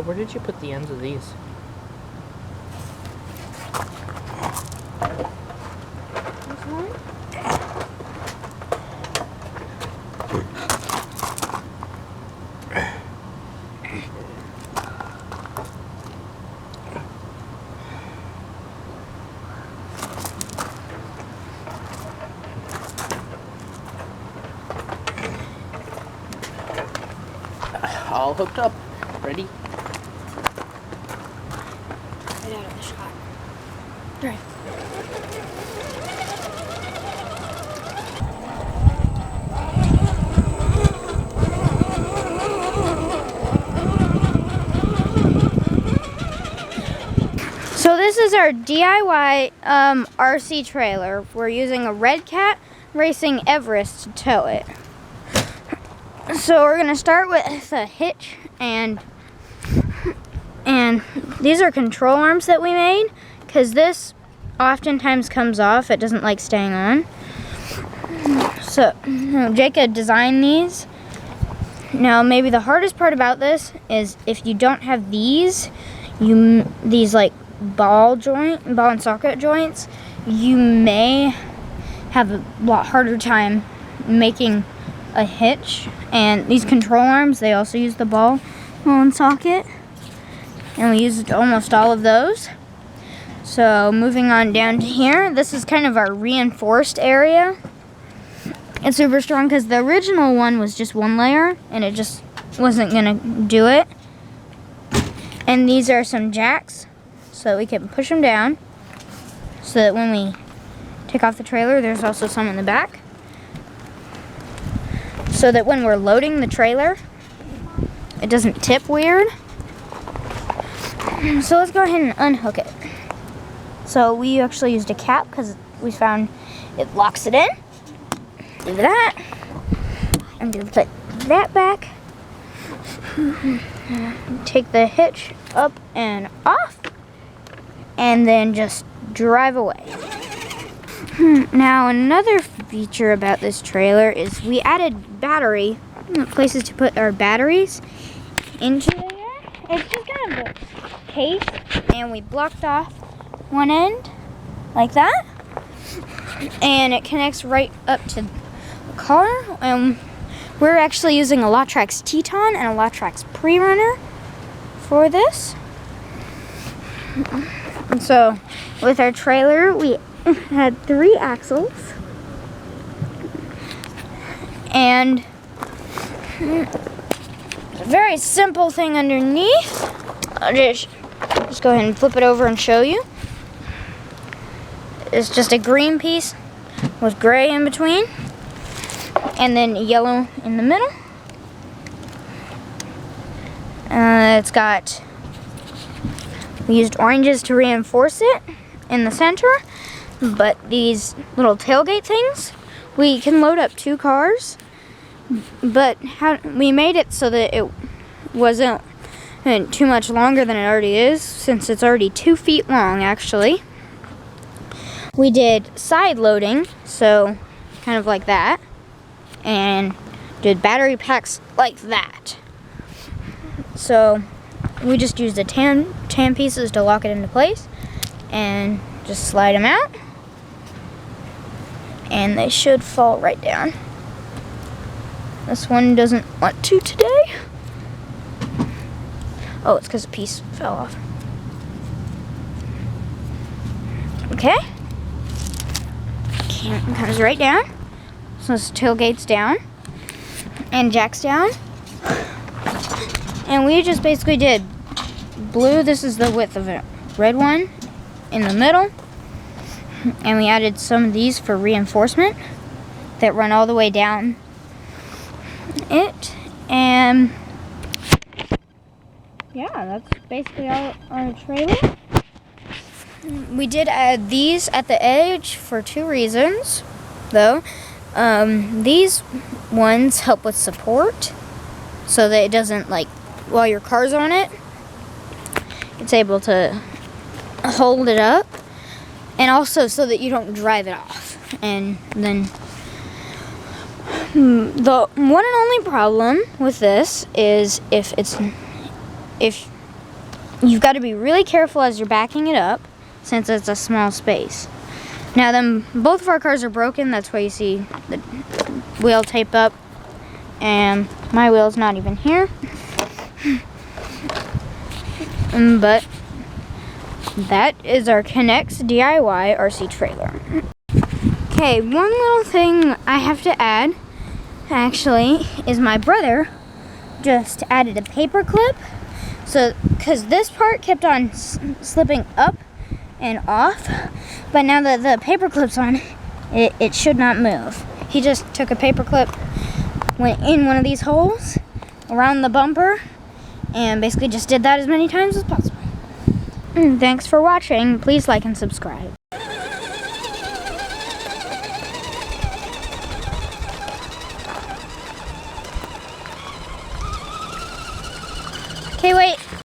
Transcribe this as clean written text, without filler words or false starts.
Where did you put the ends of these? All hooked up. Ready? Get out of the shot. Right. So this is our DIY RC trailer. We're using a Red Cat Racing Everest to tow it. So we're gonna start with a hitch, and these are control arms that we made, because this oftentimes comes off. It doesn't like staying on. So Jacob designed these. Now maybe the hardest part about this is if you don't have these like ball and socket joints, you may have a lot harder time making a hitch. And these control arms, they also use the ball and socket, and we used almost all of those. So moving on down to here, this is kind of our reinforced area. It's super strong because the original one was just one layer and it just wasn't gonna do it. And these are some jacks, so we can push them down so that when we take off the trailer, there's also some in the back, so that when we're loading the trailer, it doesn't tip weird. So let's go ahead and unhook it. So we actually used a cap because we found it locks it in. Do that. I'm gonna put that back. Take the hitch up and off, and then just drive away. Now another feature about this trailer is we added battery places to put our batteries into there. It's just kind of a case, and we blocked off one end like that, and it connects right up to the car. We're actually using a Lotrex Teton and a Lotrex Pre-Runner for this. And so with our trailer, we had 3 axles, and a very simple thing underneath. I'll just go ahead and flip it over and show you. It's just a green piece with gray in between, and then yellow in the middle. We used oranges to reinforce it in the center, but these little tailgate things, we can load up 2 cars, but we made it so that it wasn't too much longer than it already is, since it's already 2 feet long actually. We did side loading, so kind of like that, and did battery packs like that. So we just used the tan pieces to lock it into place, and just slide them out, and they should fall right down. This one doesn't want to today. Oh, it's because a piece fell off. Okay. It comes right down. So this tailgate's down, and jack's down. And we just basically did blue. This is the width of it. Red one in the middle. And we added some of these for reinforcement that run all the way down it. And yeah, that's basically all on the trailer. We did add these at the edge for 2 reasons, though. These ones help with support, so that it doesn't, like, while your car's on it, it's able to hold it up, and also so that you don't drive it off. and then the one and only problem with this is if you've got to be really careful as you're backing it up, since it's a small space. Now then, both of our cars are broken. That's why you see the wheel taped up, and my wheel's not even here. But that is our K'NEX DIY RC trailer. Okay, one little thing I have to add, actually, is my brother just added a paper clip. So, because this part kept on slipping up and off, but now that the paper clip's on, it should not move. He just took a paper clip, went in one of these holes around the bumper, and basically just did that as many times as possible. Thanks for watching. Please like and subscribe.